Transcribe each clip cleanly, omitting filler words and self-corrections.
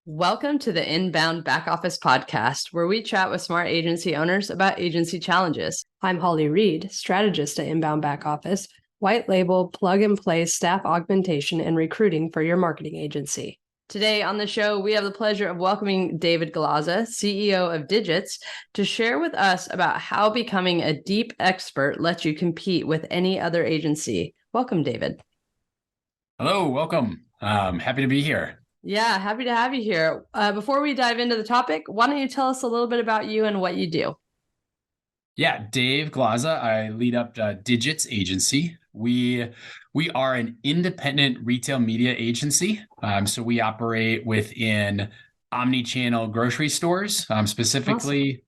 Welcome to the Inbound Back Office Podcast, where we chat with smart agency owners about agency challenges. I'm Holly Reed, strategist at Inbound Back Office, white label, plug and play staff augmentation and recruiting for your marketing agency. Today on the show, we have the pleasure of welcoming David Glaza, CEO of Digits, to share with us about how becoming a deep expert lets you compete with any other agency. Welcome, David. Hello, welcome. Happy to be here. Yeah, happy to have you here. Before we dive into the topic, why don't you tell us a little bit about you and what you do? Yeah, Dave Glaza. I lead up Digits Agency. We are an independent retail media agency. So we operate within omni-channel grocery stores, specifically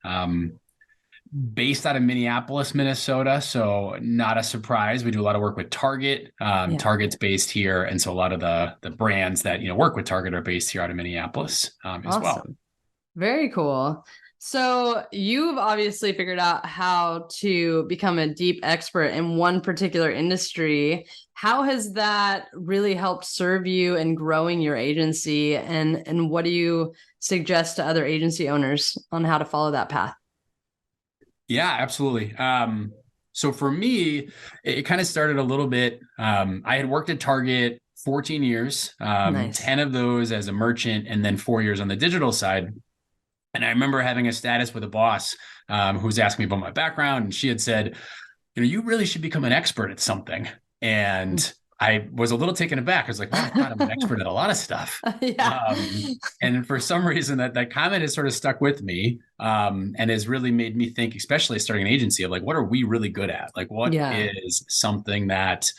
based out of Minneapolis, Minnesota. So not a surprise. We do a lot of work with Target. Target's based here. And so a lot of the brands that, work with Target are based here out of Minneapolis as well. Very cool. So you've obviously figured out how to become a deep expert in one particular industry. How has that really helped serve you in growing your agency? And what do you suggest to other agency owners on how to follow that path? Yeah, absolutely. So for me, it kind of started a little bit. I had worked at Target 14 years, Nice. 10 of those as a merchant, and then 4 years on the digital side. And I remember having a status with a boss who was asking me about my background. And she had said, you really should become an expert at something. And I was a little taken aback. I was like, wow, God, I'm an expert at a lot of stuff. And for some reason that comment has sort of stuck with me and has really made me think, especially starting an agency, of like, what are we really good at? Like, what is something that,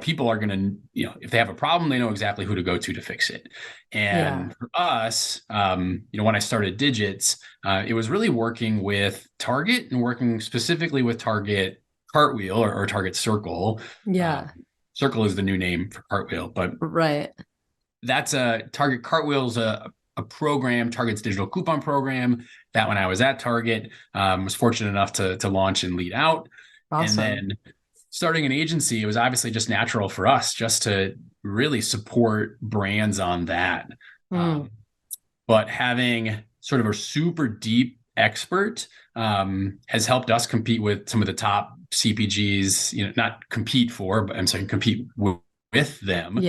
people are going to, if they have a problem, they know exactly who to go to fix it. And for us, when I started Digits, it was really working with Target and working specifically with Target Cartwheel or Target Circle. Circle is the new name for Cartwheel, but that's Target Cartwheel's a program, Target's digital coupon program that when I was at Target, was fortunate enough to launch and lead out. Awesome. And then starting an agency, it was obviously just natural for us just to really support brands on that. But having sort of a super deep expert has helped us compete with some of the top CPGs, not compete for, but I'm saying compete with them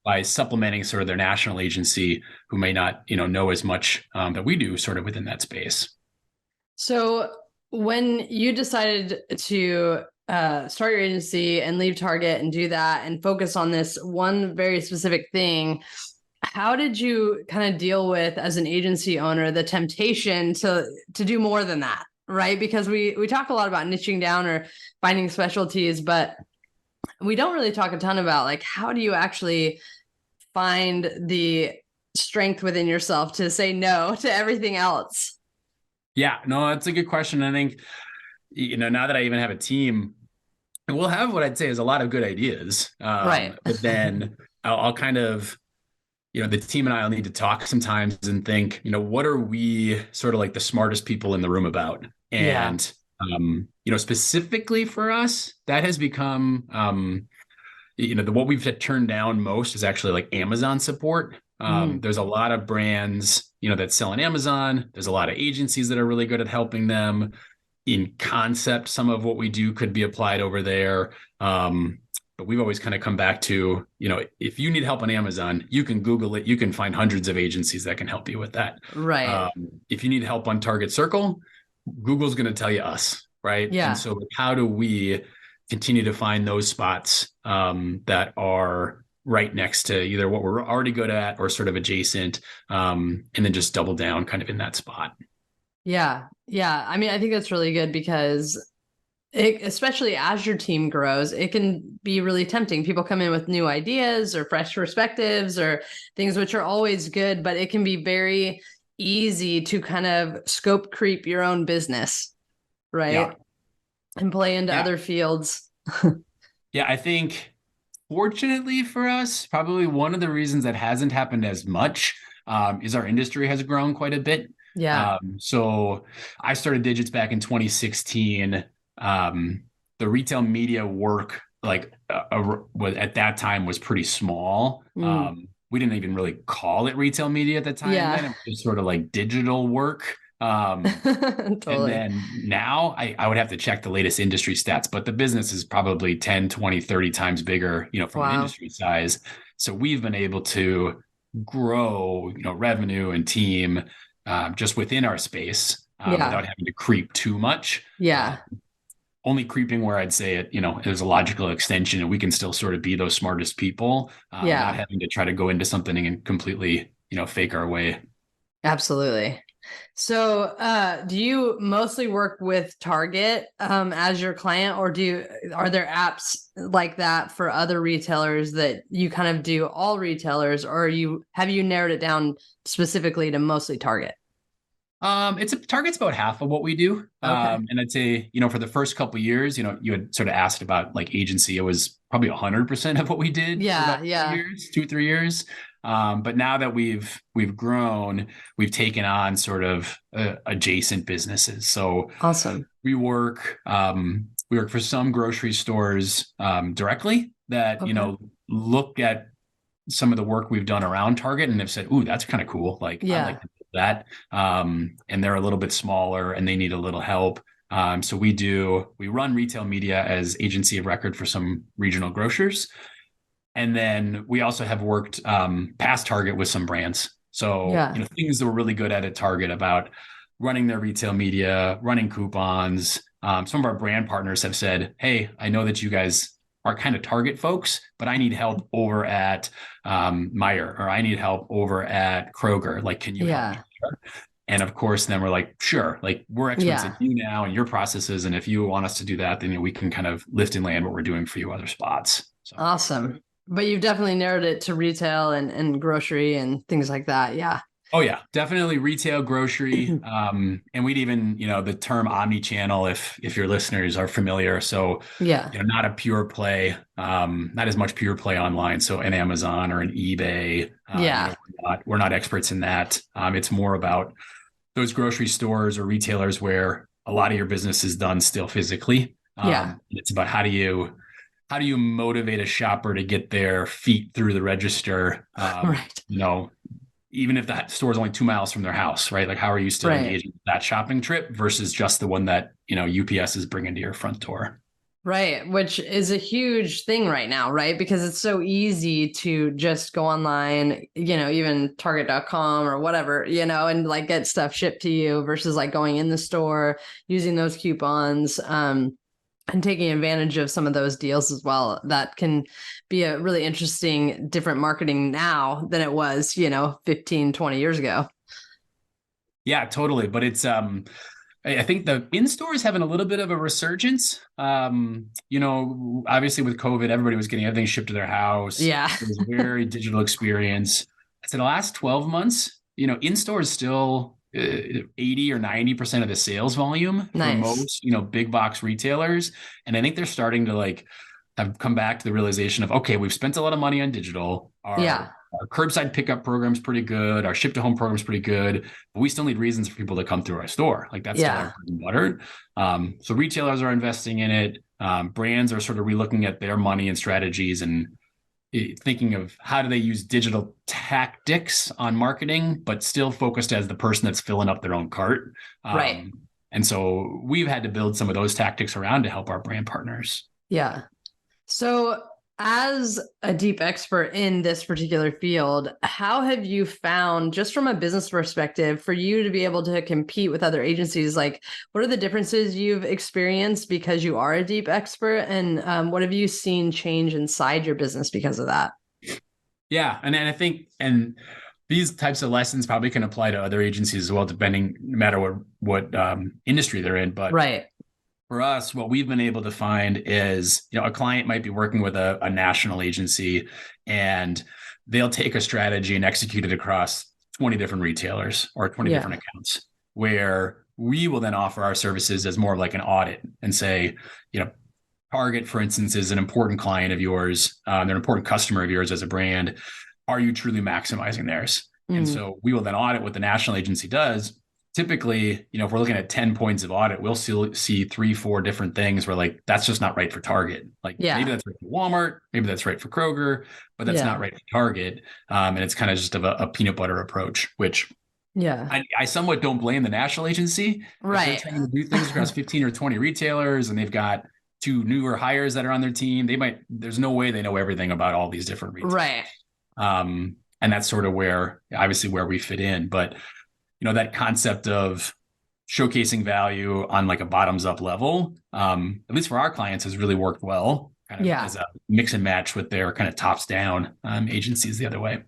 by supplementing sort of their national agency who may not, know as much that we do sort of within that space. So when you decided to start your agency and leave Target and do that and focus on this one very specific thing, how did you kind of deal with, as an agency owner, the temptation to do more than that, right? Because we talk a lot about niching down or finding specialties, but we don't really talk a ton about like, how do you actually find the strength within yourself to say no to everything else? Yeah, no, that's a good question. I think, now that I even have a team, we'll have what I'd say is a lot of good ideas. But then I'll kind of, the team and I will need to talk sometimes and think, what are we sort of like the smartest people in the room about? And, specifically for us, that has become, what we've turned down most is actually like Amazon support. There's a lot of brands, that sell on Amazon. There's a lot of agencies that are really good at helping them. In concept, some of what we do could be applied over there. But we've always kind of come back to, if you need help on Amazon, you can Google it. You can find hundreds of agencies that can help you with that. Right. If you need help on Target Circle, Google's going to tell you us, right? Yeah. And so how do we continue to find those spots that are right next to either what we're already good at or sort of adjacent, and then just double down kind of in that spot? Yeah. I mean, I think that's really good because especially as your team grows, it can be really tempting. People come in with new ideas or fresh perspectives or things which are always good, but it can be very easy to kind of scope creep your own business, right? And play into other fields. I think fortunately for us, probably one of the reasons that hasn't happened as much is our industry has grown quite a bit. So I started Digits back in 2016. The retail media work, at that time was pretty small. we didn't even really call it retail media at the time. Yeah. Then it was just sort of like digital work. Totally. And then now I would have to check the latest industry stats, but the business is probably 10, 20, 30 times bigger, from an industry size. So we've been able to grow, revenue and team just within our space without having to creep too much. Yeah. Only creeping where I'd say it, there's a logical extension and we can still sort of be those smartest people, not having to try to go into something and completely, fake our way. Absolutely. So, do you mostly work with Target as your client, or are there apps like that for other retailers that you kind of do all retailers, or have you narrowed it down specifically to mostly Target? Target's about half of what we do. Okay. And I'd say, for the first couple of years, you had sort of asked about like agency. It was probably 100% of what we did. Yeah. For about 2-3 years. But now that we've grown, we've taken on sort of adjacent businesses. So awesome. We work for some grocery stores directly that, look at some of the work we've done around Target and have said, ooh, that's kind of cool. Like, I like to do that. And they're a little bit smaller and they need a little help. So we run retail media as agency of record for some regional grocers. And then we also have worked past Target with some brands. So, things that we're really good at Target about running their retail media, running coupons. Some of our brand partners have said, hey, I know that you guys are kind of Target folks, but I need help over at Meijer, or I need help over at Kroger. Like, can you help me here? And of course, then we're like, sure, like we're experts at you now and your processes. And if you want us to do that, then we can kind of lift and land what we're doing for you other spots. So. Awesome. But you've definitely narrowed it to retail and grocery and things like that. Yeah. Oh yeah, definitely retail, grocery. And we'd even, the term omni-channel, if your listeners are familiar. So, not a pure play, not as much pure play online. So an Amazon or an eBay. We're not experts in that. It's more about those grocery stores or retailers where a lot of your business is done still physically. It's about how do you motivate a shopper to get their feet through the register? Right. Even if that store is only 2 miles from their house, right? Like, how are you still engaging with that shopping trip versus just the one that, UPS is bringing to your front door? Right. Which is a huge thing right now, right? Because it's so easy to just go online, even Target.com or whatever, and like get stuff shipped to you versus like going in the store, using those coupons, and taking advantage of some of those deals as well. That can be a really interesting, different marketing now than it was, 15, 20 years ago. Yeah, totally. But it's, I think the in-store is having a little bit of a resurgence. Obviously with COVID, everybody was getting everything shipped to their house. Yeah. It was a very digital experience. So the last 12 months, in-store is still 80 or 90% of the sales volume for most, big box retailers. And I think they're starting to have come back to the realization of, okay, we've spent a lot of money on digital. Our curbside pickup program's pretty good. Our ship to home program's pretty good, but we still need reasons for people to come through our store. Like that's still our bread and butter. So retailers are investing in it. Brands are sort of relooking at their money and strategies and thinking of how do they use digital tactics on marketing, but still focused as the person that's filling up their own cart. Right. And so we've had to build some of those tactics around to help our brand partners. Yeah. So as a deep expert in this particular field, how have you found, just from a business perspective, for you to be able to compete with other agencies? Like, what are the differences you've experienced because you are a deep expert? And what have you seen change inside your business because of that? Yeah. And I think, and these types of lessons probably can apply to other agencies as well, depending, no matter what industry they're in. But for us, what we've been able to find is, a client might be working with a national agency and they'll take a strategy and execute it across 20 different retailers or 20 different accounts, where we will then offer our services as more of like an audit and say, Target, for instance, is an important client of yours. They're an important customer of yours as a brand. Are you truly maximizing theirs? And so we will then audit what the national agency does. typically, if we're looking at 10 points of audit, we'll still see 3-4 different things where like, that's just not right for Target. Like maybe that's right for Walmart, maybe that's right for Kroger, but that's not right for Target. And it's kind of just a peanut butter approach, which I somewhat don't blame the national agency. Right. If they're trying to do things across 15 or 20 retailers and they've got 2 newer hires that are on their team, there's no way they know everything about all these different retailers. Right. And that's sort of where we fit in. But that concept of showcasing value on like a bottoms up level, at least for our clients, has really worked well as a mix and match with their kind of tops down agencies the other way.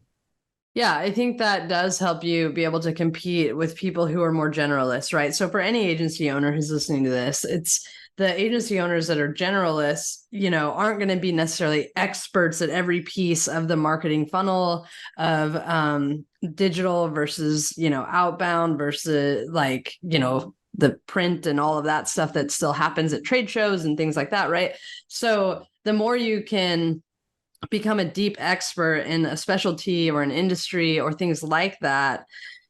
Yeah, I think that does help you be able to compete with people who are more generalists, right? So for any agency owner who's listening to this, it's the agency owners that are generalists, aren't going to be necessarily experts at every piece of the marketing funnel of digital versus, outbound versus the print and all of that stuff that still happens at trade shows and things like that, right? So the more you can become a deep expert in a specialty or an industry or things like that,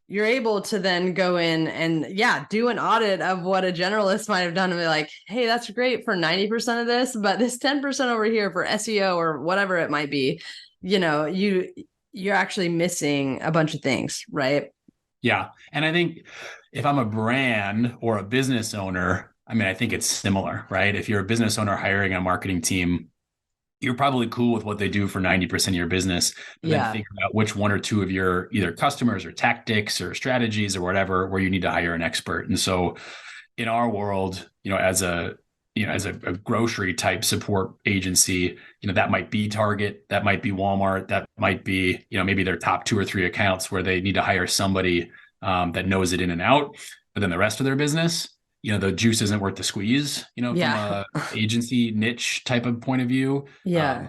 you're able to then go in and do an audit of what a generalist might have done and be like, hey, that's great for 90% of this, but this 10% over here for SEO or whatever it might be, you're actually missing a bunch of things, right? Yeah. And I think if I'm a brand or a business owner, I think it's similar, right? If you're a business owner hiring a marketing team, you're probably cool with what they do for 90% of your business, but then figure out which 1 or 2 of your either customers or tactics or strategies or whatever, where you need to hire an expert. And so in our world, as a grocery type support agency, that might be Target, that might be Walmart, that might be, maybe their top 2 or 3 accounts where they need to hire somebody that knows it in and out. But then the rest of their business, the juice isn't worth the squeeze, from a agency niche type of point of view. Yeah.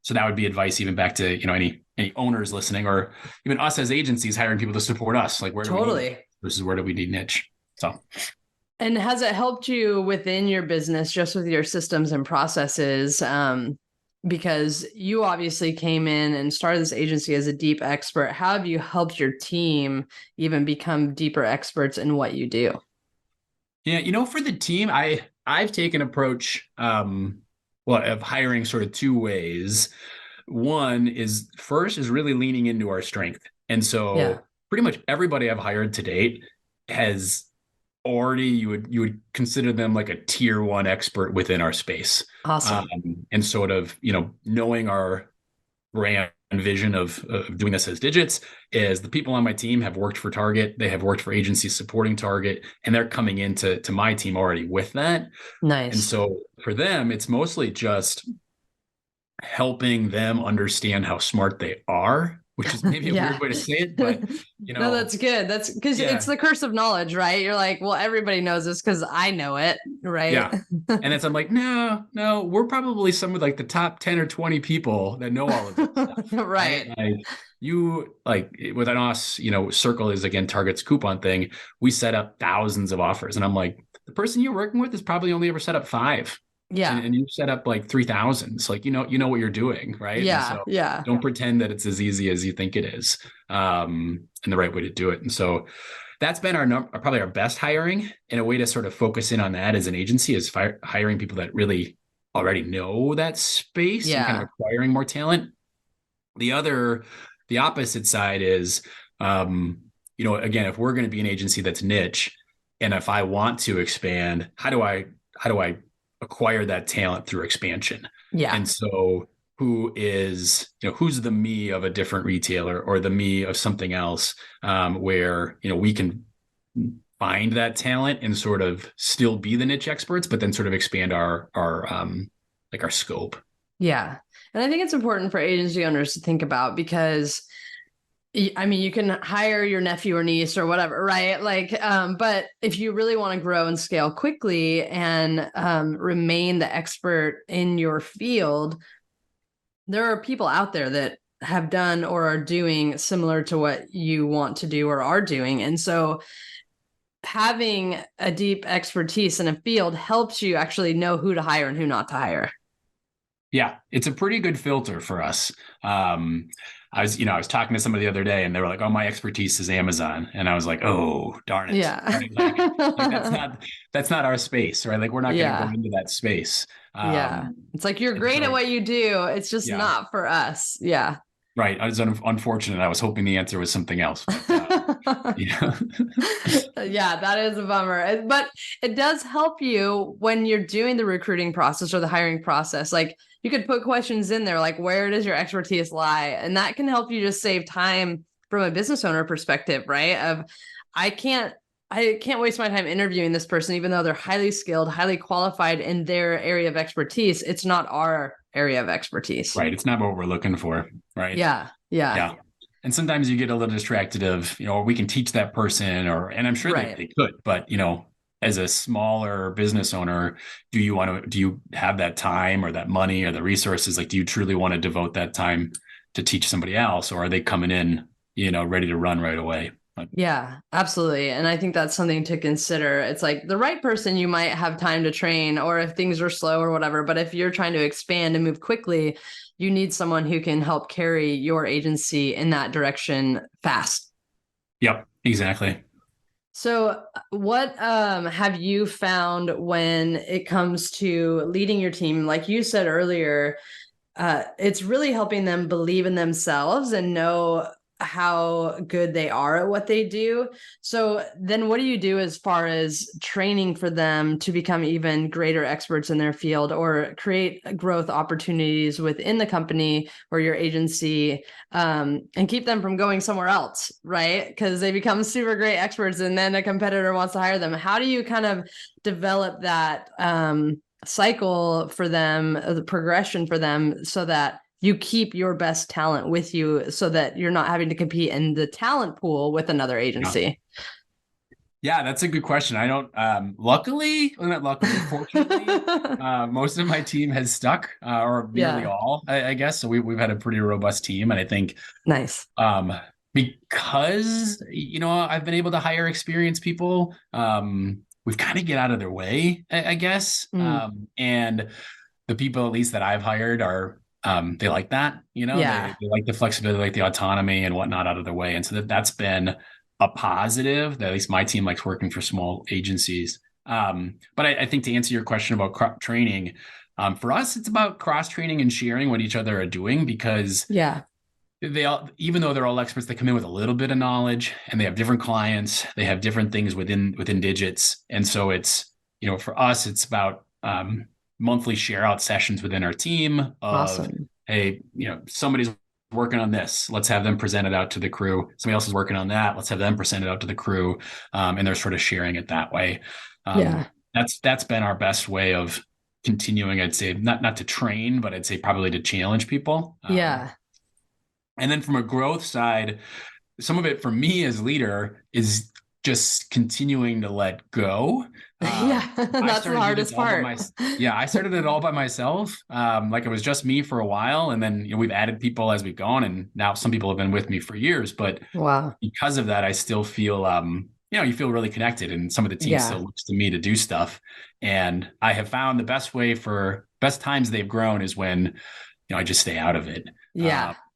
So that would be advice even back to, any owners listening, or even us as agencies hiring people to support us. Like where do we need versus where do we need niche? So. And has it helped you within your business, just with your systems and processes? Because you obviously came in and started this agency as a deep expert. How have you helped your team even become deeper experts in what you do? Yeah, for the team, I've taken approach of hiring sort of 2 ways. One is really leaning into our strength. And so pretty much everybody I've hired to date has already, you would consider them like a tier 1 expert within our space. Awesome. And sort of, knowing our brand and vision of doing this as digits is the people on my team have worked for Target. They have worked for agencies supporting Target, and they're coming into my team already with that. Nice. And so for them, it's mostly just helping them understand how smart they are, which is maybe a weird way to say it, but no, that's good. That's because it's the curse of knowledge, right? You're like, well, everybody knows this because I know it, right? Yeah. And then I'm like, no, we're probably some of like the top 10 or 20 people that know all of this stuff. Right. With us, Circle is again Target's coupon thing. We set up thousands of offers, and I'm like, the person you're working with has probably only ever set up 5. Yeah. And you set up like 3,000. It's like, you know what you're doing, right? Yeah. So don't pretend that it's as easy as you think it is, and the right way to do it. And so that's been probably our best hiring, and a way to sort of focus in on that as an agency is hiring people that really already know that space and kind of acquiring more talent. The opposite side is, again, if we're going to be an agency that's niche, and if I want to expand, how do I acquire that talent through expansion? Yeah. And so who's the me of a different retailer or the me of something else, where, we can find that talent and sort of still be the niche experts, but then sort of expand our scope. Yeah. And I think it's important for agency owners to think about, because you can hire your nephew or niece or whatever, right? But if you really want to grow and scale quickly and remain the expert in your field, there are people out there that have done or are doing similar to what you want to do or are doing. And so having a deep expertise in a field helps you actually know who to hire and who not to hire. Yeah, it's a pretty good filter for us. I was talking to somebody the other day and they were like, "Oh, my expertise is Amazon." And I was like, "Oh, darn it." Yeah. Right? Like that's not our space, right? Like we're not going to go Yeah. into that space. Yeah. It's like, you're And great at so, what you do. It's just yeah, not for us. Yeah. right. It's unfortunate. I was hoping the answer was something else. Yeah. Yeah, that is a bummer. But it does help you when you're doing the recruiting process or the hiring process. Like, you could put questions in there, like, where does your expertise lie? And that can help you just save time from a business owner perspective, right? Of, I can't waste my time interviewing this person, even though they're highly skilled, highly qualified in their area of expertise. It's not our area of expertise. Right. It's not what we're looking for. Right. Yeah. Yeah. Yeah. And sometimes you get a little distracted of, we can teach that person and I'm sure Right. they could, but, as a smaller business owner, do you have that time or that money or the resources? Like, do you truly want to devote that time to teach somebody else, or are they coming in, ready to run right away? Yeah, absolutely. And I think that's something to consider. It's like, the right person you might have time to train, or if things are slow or whatever. But if you're trying to expand and move quickly, you need someone who can help carry your agency in that direction fast. Yep, exactly. So what have you found when it comes to leading your team? Like you said earlier, it's really helping them believe in themselves and know how good they are at what they do. So then what do you do as far as training for them to become even greater experts in their field, or create growth opportunities within the company or your agency, and keep them from going somewhere else, right? Because they become super great experts and then a competitor wants to hire them. How do you kind of develop that cycle for them, the progression for them, so that you keep your best talent with you, so that you're not having to compete in the talent pool with another agency? Yeah, that's a good question. I don't, fortunately, most of my team has stuck, or nearly all, I guess. So we've had a pretty robust team. And I think, nice. Because, I've been able to hire experienced people, we've kind of get out of their way, I guess. And the people, at least that I've hired, are, they like that, they like the flexibility, like the autonomy and whatnot out of their way. And so that's been a positive, that at least my team likes working for small agencies. But I think, to answer your question about training, for us, it's about cross-training and sharing what each other are doing, because they all, even though they're all experts, they come in with a little bit of knowledge, and they have different clients, they have different things within digits. And so it's, for us, it's about, monthly share out sessions within our team of, awesome. Hey, somebody's working on this, let's have them present it out to the crew. Somebody else is working on that, let's have them present it out to the crew. And they're sort of sharing it that way. That's been our best way of continuing, I'd say, not to train, but I'd say probably to challenge people. And then from a growth side, some of it for me as leader is just continuing to let go. That's the hardest part. I started it all by myself. Like, it was just me for a while, and then we've added people as we've gone, and now some people have been with me for years. But because of that, I still feel you feel really connected, and some of the team still looks to me to do stuff. And I have found the best times they've grown is when I just stay out of it.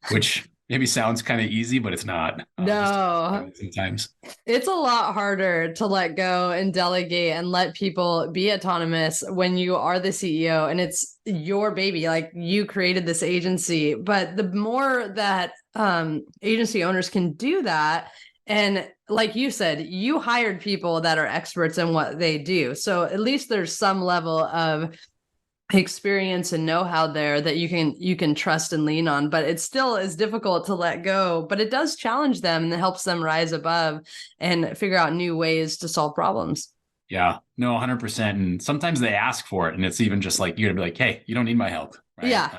Which maybe sounds kind of easy, but it's not. No, sometimes it's a lot harder to let go and delegate and let people be autonomous when you are the CEO and it's your baby. Like, you created this agency. But the more that agency owners can do that, and like you said, you hired people that are experts in what they do, so at least there's some level of experience and know-how there that you can trust and lean on. But it still is difficult to let go, but it does challenge them and it helps them rise above and figure out new ways to solve problems. Yeah, no, 100%. And sometimes they ask for it, and it's even just like, you're gonna be like, hey, you don't need my help, right?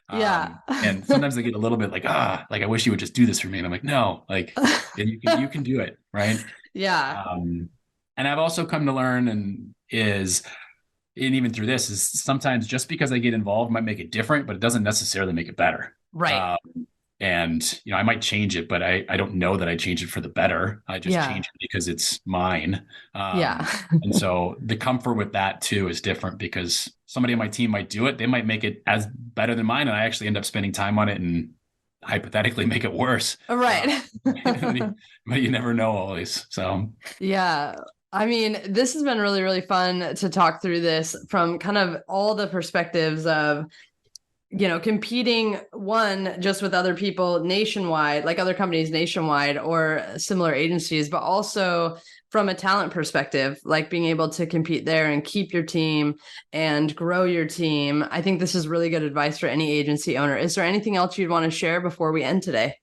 And sometimes they get a little bit like, like, I wish you would just do this for me. And I'm like, no, like, you can do it, right? And I've also come to learn, and even through this, is sometimes just because I get involved might make it different, but it doesn't necessarily make it better. Right. And, I might change it, but I don't know that I change it for the better. I just change it because it's mine. And so the comfort with that too is different, because somebody on my team might do it. They might make it as better than mine. And I actually end up spending time on it and hypothetically make it worse. Right. But you never know always. So, yeah. I mean, this has been really, really fun to talk through this from kind of all the perspectives of, competing just with other people nationwide, like other companies nationwide or similar agencies, but also from a talent perspective, like being able to compete there and keep your team and grow your team. I think this is really good advice for any agency owner. Is there anything else you'd want to share before we end today?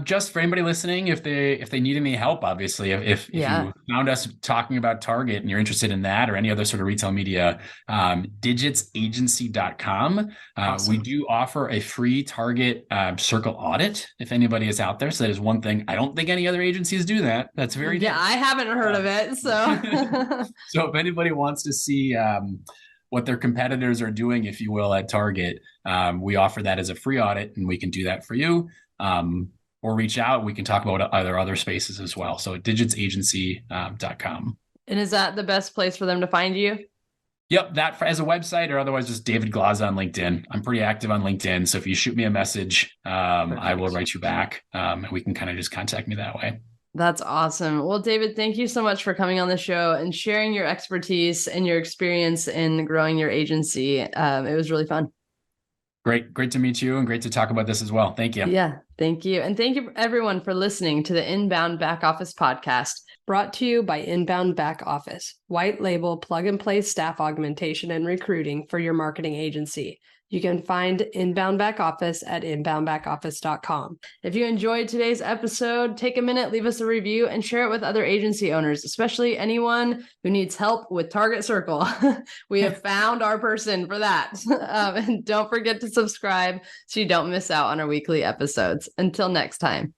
Just for anybody listening, if they need any help, obviously, if you found us talking about Target and you're interested in that or any other sort of retail media, digitsagency.com. Awesome. We do offer a free Target circle audit if anybody is out there. So that is one thing. I don't think any other agencies do that. That's very nice. I haven't heard of it. So so if anybody wants to see what their competitors are doing, if you will, at Target, we offer that as a free audit, and we can do that for you. Or reach out. We can talk about other spaces as well. So digitsagency.com. And is that the best place for them to find you? Yep. That as a website, or otherwise just David Glaza on LinkedIn. I'm pretty active on LinkedIn. So if you shoot me a message, I will write you back. And we can kind of just contact me that way. That's awesome. Well, David, thank you so much for coming on the show and sharing your expertise and your experience in growing your agency. It was really fun. Great to meet you, and great to talk about this as well. Thank you. Yeah, thank you. And thank you everyone for listening to the Inbound Back Office podcast, brought to you by Inbound Back Office, white label plug and play staff augmentation and recruiting for your marketing agency. You can find Inbound Back Office at inboundbackoffice.com. If you enjoyed today's episode, take a minute, leave us a review, and share it with other agency owners, especially anyone who needs help with Target Circle. We have found our person for that. And don't forget to subscribe so you don't miss out on our weekly episodes. Until next time.